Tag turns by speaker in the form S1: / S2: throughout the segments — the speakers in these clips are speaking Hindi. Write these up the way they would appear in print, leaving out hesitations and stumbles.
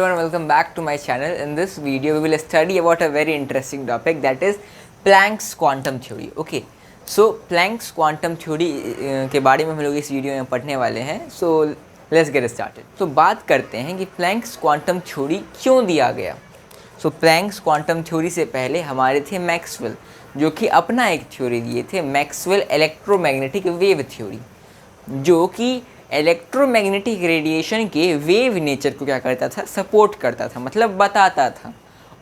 S1: Everyone, welcome back to my channel. In this video we will study about a very interesting topic, that is Planck's quantum theory. Okay, so Planck's quantum theory के बारे में हम लोग इस वीडियो में पढ़ने वाले हैं. So let's get started. तो बात करते हैं कि Planck's quantum theory क्यों दिया गया. So Planck's quantum theory से पहले हमारे थे मैक्सवेल, जो कि अपना एक थ्योरी दिए थे, मैक्सवेल इलेक्ट्रोमैग्नेटिक वेव थ्योरी, जो कि इलेक्ट्रोमैग्नेटिक रेडिएशन के वेव नेचर को क्या करता था, सपोर्ट करता था, मतलब बताता था.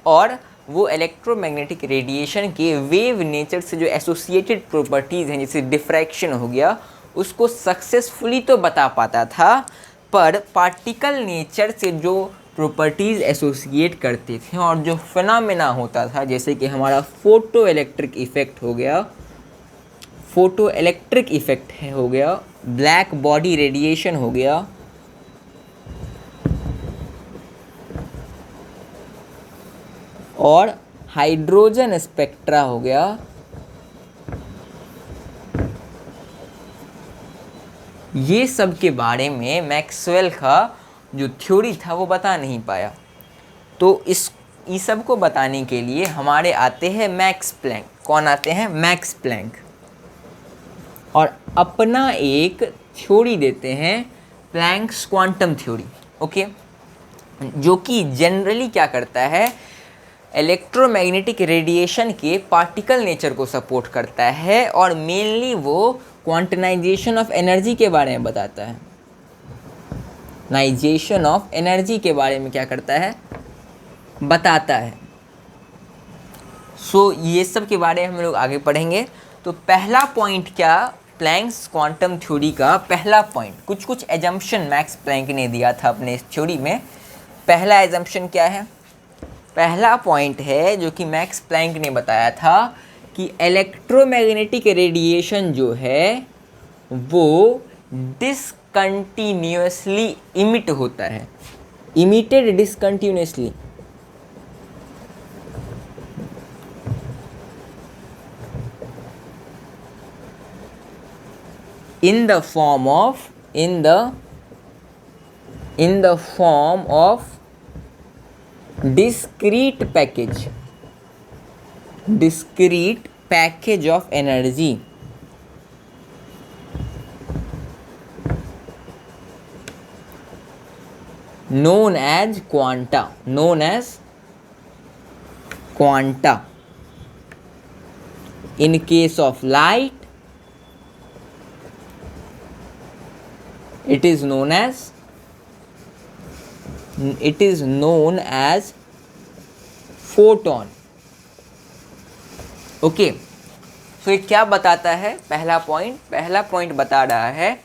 S1: और वो इलेक्ट्रोमैग्नेटिक रेडिएशन के वेव नेचर से जो एसोसिएटेड प्रॉपर्टीज़ हैं, जैसे डिफ्रैक्शन हो गया, उसको सक्सेसफुली तो बता पाता था, पर पार्टिकल नेचर से जो प्रॉपर्टीज़ एसोसिएट करते थे और जो फिनोमेना होता था, जैसे कि हमारा फोटो इलेक्ट्रिक इफ़ेक्ट हो गया, फोटो इलेक्ट्रिक इफ़ेक्ट हो गया, ब्लैक बॉडी रेडिएशन हो गया, और हाइड्रोजन स्पेक्ट्रा हो गया, ये सब के बारे में मैक्सवेल का जो थ्योरी था वो बता नहीं पाया. तो इस सब को बताने के लिए हमारे आते हैं मैक्स प्लैंक. कौन आते हैं? Max Planck. और अपना एक थ्योरी देते हैं, प्लैंक्स क्वांटम थ्योरी. ओके, जो कि जनरली क्या करता है, इलेक्ट्रोमैग्नेटिक रेडिएशन के पार्टिकल नेचर को सपोर्ट करता है, और मेनली वो क्वांटनाइजेशन ऑफ एनर्जी के बारे में बताता है. नाइजेशन ऑफ एनर्जी के बारे में क्या करता है, बताता है. सो ये सब के बारे में हम लोग आगे पढ़ेंगे. तो पहला पॉइंट क्या, प्लैंक्स क्वांटम थ्योरी का पहला पॉइंट, कुछ एजम्पशन मैक्स प्लैंक ने दिया था अपने इस थ्योरी में. पहला एजम्पशन क्या है? पहला पॉइंट है जो कि मैक्स प्लैंक ने बताया था कि इलेक्ट्रोमैग्नेटिक रेडिएशन जो है वो डिसकंटिन्यूअसली इमिट होता है. Emitted डिसकंटिन्यूअसली. in the form of discrete package of energy known as quanta. In case of light, it is known as photon. Okay, so ये क्या बताता है? पहला पॉइंट बता रहा है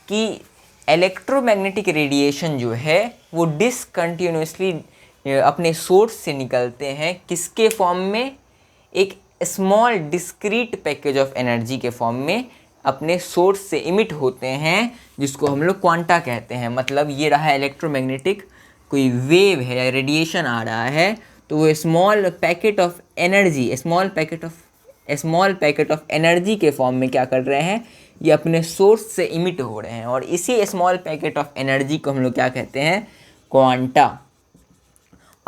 S1: कि इलेक्ट्रोमैग्नेटिक रेडिएशन जो है वो डिसकंटिन्यूअसली अपने सोर्स से निकलते हैं. किसके फॉर्म में? एक small discrete package of energy के फॉर्म में अपने सोर्स से इमिट होते हैं, जिसको हम लोग क्वांटा कहते हैं. मतलब ये रहा इलेक्ट्रोमैग्नेटिक कोई वेव है या रेडिएशन आ रहा है, तो वो स्मॉल पैकेट ऑफ एनर्जी के फॉर्म में क्या कर रहे हैं, ये अपने सोर्स से इमिट हो रहे हैं. और इसी स्मॉल पैकेट ऑफ एनर्जी को हम लोग क्या कहते हैं? क्वांटा.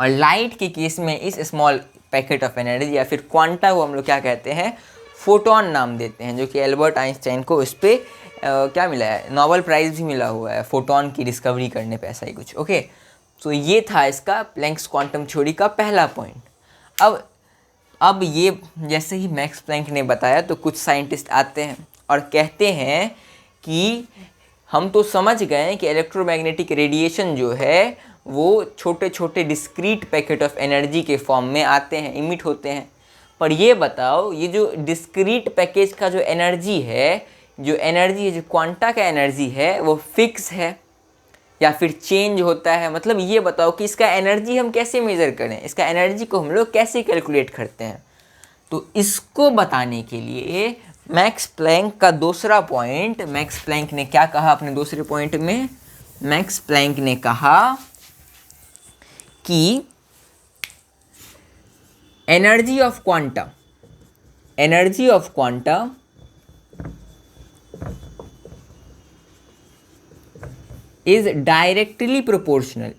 S1: और लाइट के केस में इस स्मॉल पैकेट ऑफ एनर्जी या फिर क्वांटा को हम लोग क्या कहते हैं? फोटोन नाम देते हैं, जो कि एल्बर्ट आइंस्टाइन को इस पर क्या मिला है, नोबेल प्राइज़ भी मिला हुआ है फोटोन की डिस्कवरी करने पे, ऐसा ही कुछ. ओके, तो ये था इसका प्लैंक्स क्वांटम थ्योरी का पहला पॉइंट. अब ये जैसे ही मैक्स प्लैंक ने बताया, तो कुछ साइंटिस्ट आते हैं और कहते हैं कि हम तो समझ गए कि इलेक्ट्रोमैग्नेटिक रेडिएशन जो है वो छोटे छोटे डिस्क्रीट पैकेट ऑफ एनर्जी के फॉर्म में आते हैं, इमिट होते हैं, पर ये बताओ, ये जो डिस्क्रीट पैकेज का जो एनर्जी है, जो क्वांटा का एनर्जी है, वो फिक्स है या फिर चेंज होता है? मतलब ये बताओ कि इसका एनर्जी हम कैसे मेज़र करें, इसका एनर्जी को हम लोग कैसे कैलकुलेट करते हैं? तो इसको बताने के लिए मैक्स प्लैंक का दूसरा पॉइंट, मैक्स प्लैंक ने क्या कहा अपने दूसरे पॉइंट में? मैक्स प्लैंक ने कहा कि energy of quanta is directly proportional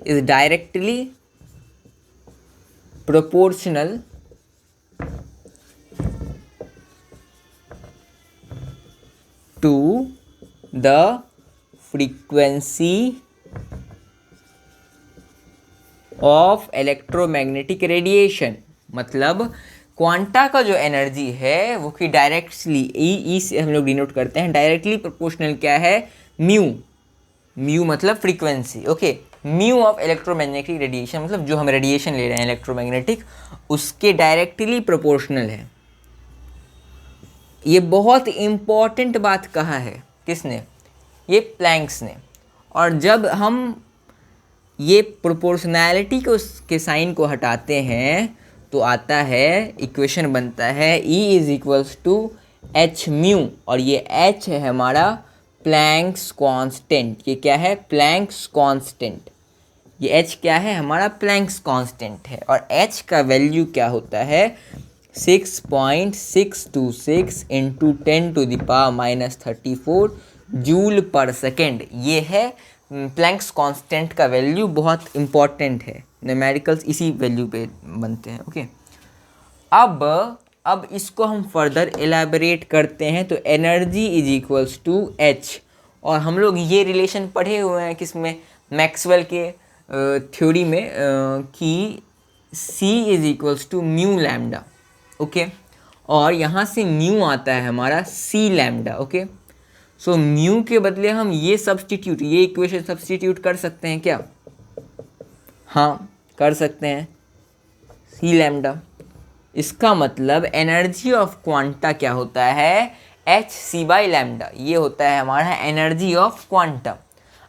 S1: to the frequency of electromagnetic radiation. मतलब क्वांटा का जो एनर्जी है वो कि डायरेक्टली ई से हम लोग डिनोट करते हैं, डायरेक्टली प्रोपोर्शनल क्या है, म्यू मतलब frequency, okay, mu of electromagnetic radiation, मतलब जो हम रेडिएशन ले रहे हैं इलेक्ट्रोमैग्नेटिक उसके डायरेक्टली प्रोपोर्शनल है। ये बहुत इम्पॉर्टेंट बात कहा है किसने, ये प्लैंक्स ने। और जब हम ये प्रोपोर्शनैलिटी के साइन को हटाते हैं तो आता है, इक्वेशन बनता है E is equals to H mu, और ये H है हमारा प्लैंक्स कांस्टेंट। ये क्या है, प्लैंक्स कांस्टेंट। ये H क्या है, हमारा प्लैंक्स कांस्टेंट है। और H का वैल्यू क्या होता है, 6.626 इंटू 10⁻⁻34 जूल पर सेकेंड। ये है प्लैंक्स कांस्टेंट का वैल्यू, बहुत इंपॉर्टेंट है, न्यूमेरिकल्स इसी वैल्यू पे बनते हैं, ओके। अब इसको हम फर्दर एलैबोरेट करते हैं, तो energy is equals to H, और हम लोग ये रिलेशन पढ़े हुए हैं किसमें, मैक्सवेल के थ्योरी में, कि C is equals to mu lambda, okay, और यहाँ से म्यू आता है हमारा C lambda, okay. So mu के बदले हम ये इक्वेशन सब्स्टिट्यूट कर सकते हैं क्या, हाँ कर सकते हैं, C लैम्डा। इसका मतलब एनर्जी ऑफ क्वांटा क्या होता है, HC बाई लैम्डा, ये होता है हमारा एनर्जी ऑफ क्वांटा।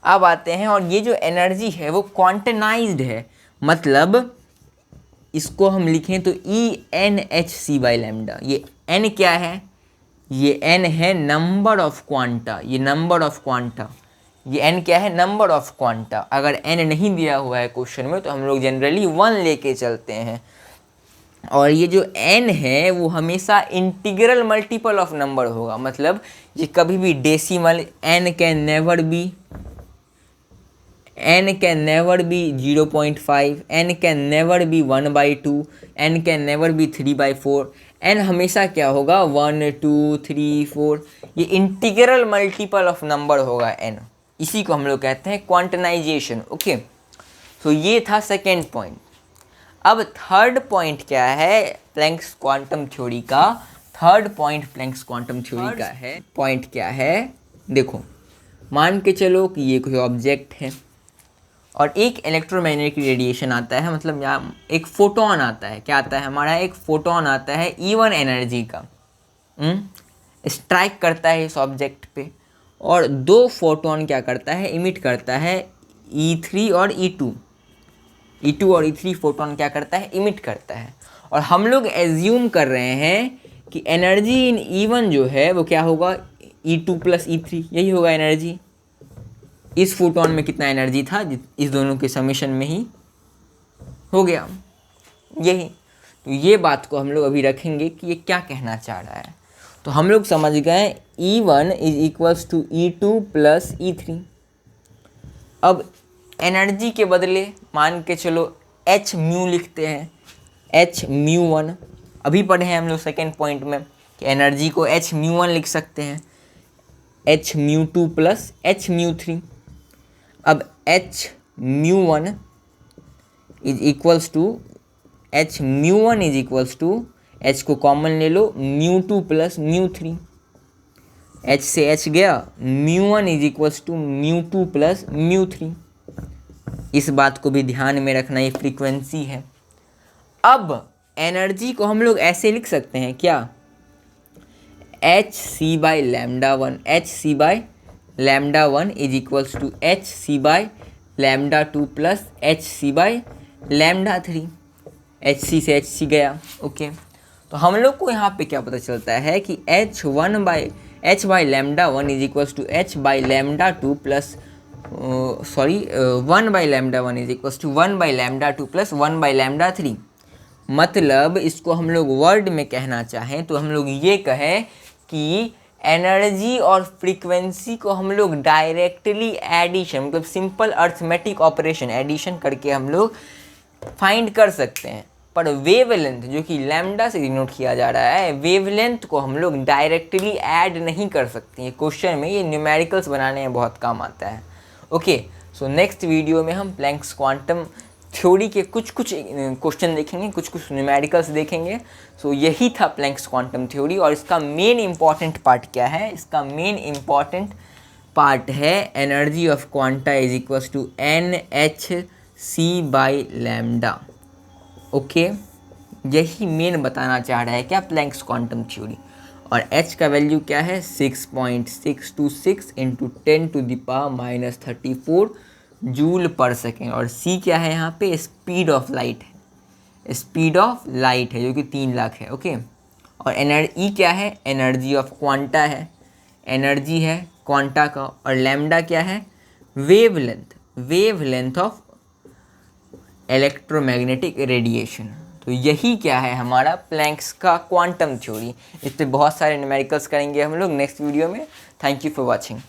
S1: अब आते हैं, और ये जो एनर्जी है वो क्वांटनाइज्ड है, मतलब इसको हम लिखें तो ENHC बाई लैम्डा। ये N क्या है, ये N है नंबर ऑफ क्वांटा, ये नंबर ऑफ क्वांटा, ये N क्या है, नंबर ऑफ क्वांटा। अगर N नहीं दिया हुआ है क्वेश्चन में तो हम लोग जनरली 1 लेके चलते हैं, और ये जो N है वो हमेशा इंटीग्रल मल्टीपल ऑफ नंबर होगा, मतलब ये कभी भी decimal, N can never be 0.5, N can never be 1/2, N can never be 3/4, N हमेशा क्या होगा, 1 2 3 4, ये इंटीग्रल मल्टीपल ऑफ नंबर होगा N। इसी को हम लोग कहते हैं क्वांटनाइजेशन, ओके। तो ये था सेकेंड पॉइंट। अब थर्ड पॉइंट क्या है प्लैंक्स क्वांटम थ्योरी का, third point Planck's quantum theory का है, पॉइंट क्या है, देखो मान के चलो कि ये कोई ऑब्जेक्ट है और एक इलेक्ट्रोमैग्नेटिक रेडिएशन आता है, मतलब यहाँ एक फोटोन आता है, क्या आता है हमारा, एक फोटोन आता है E1 एनर्जी का, स्ट्राइक करता है इस ऑब्जेक्ट पे, और 2 फोटोन क्या करता है, इमिट करता है, E3 और E2 और E3 फोटोन क्या करता है, इमिट करता है। और हम लोग एज्यूम कर रहे हैं कि एनर्जी इन E1 जो है वो क्या होगा, E2 प्लस E3, यही होगा एनर्जी। इस फोटोन में कितना एनर्जी था, इस दोनों के समेशन में ही हो गया यही। तो ये बात को हम लोग अभी रखेंगे कि ये क्या कहना चाह रहा है। तो हम लोग समझ गए E1 is equals to E2 plus E3। अब एनर्जी के बदले मान के चलो H म्यू लिखते हैं, H म्यू1, अभी पढ़े हैं हम लोग सेकेंड पॉइंट में कि एनर्जी को H म्यू1 लिख सकते हैं, H mu plus H mu. अब H mu is equals to H mu is equals to, H को कॉमन ले लो, म्यू2 प्लस म्यू3, H से H गया, mu is equals to mu plus mu. इस बात को भी ध्यान में रखना, ये फ्रीक्वेंसी है। अब एनर्जी को हम लोग ऐसे लिख सकते हैं क्या, HC by lambda 1, HC by lambda 1 is equals to HC by lambda 2 plus HC by lambda 3। HC से HC गया, ओके। तो हम लोग को यहाँ पे क्या पता चलता है कि H by lambda 1 is equals to H by lambda 2 plus 1 by lambda 1 is equals to 1 by lambda 2 plus 1 by lambda 3। मतलब इसको हम लोग वर्ड में कहना चाहें तो हम लोग ये कहें कि एनर्जी और फ्रीक्वेंसी को हम लोग डायरेक्टली एडिशन मतलब सिंपल अर्थमेटिक ऑपरेशन एडिशन करके हम लोग फाइंड कर सकते हैं। पर वेवलेंथ जो कि लैम्डा से डिनोट किया जा रहा है, वेवलेंथ को हम लोग डायरेक्टली ऐड नहीं कर सकते। ये क्वेश्चन में ये न्यूमेरिकल्स बनाने में बहुत काम आता है। ओके, सो नेक्स्ट वीडियो में हम प्लैंक्स क्वांटम थ्योरी के कुछ क्वेश्चन देखेंगे, कुछ न्यूमेरिकल्स देखेंगे। सो यही था प्लैंक्स क्वांटम थ्योरी। और इसका मेन इंपॉर्टेंट पार्ट क्या है? इसका मेन इंपॉर्टेंट पार्ट है energy of quanta is equals to NhC/λ। Okay, यही मेन बताना चाह रहा है क्या प्लैंक्स क्वांटम थ्योरी। और h का वैल्यू क्या है? 6.626 × 10⁻³ जूल पर सेकेंड। और c क्या है यहाँ पे? स्पीड ऑफ लाइट है, स्पीड ऑफ लाइट है जो कि 3 लाख है। ओके, और E क्या है? एनर्जी ऑफ क्वांटा है, एनर्जी है क्वांटा का। और लैम्डा क्या है? Wavelength, wavelength of electromagnetic radiation. तो यही क्या है हमारा प्लैंक्स का क्वांटम थ्योरी। इस पर बहुत सारे न्यूमेरिकल्स करेंगे हम लोग नेक्स्ट वीडियो में। Thank you for watching.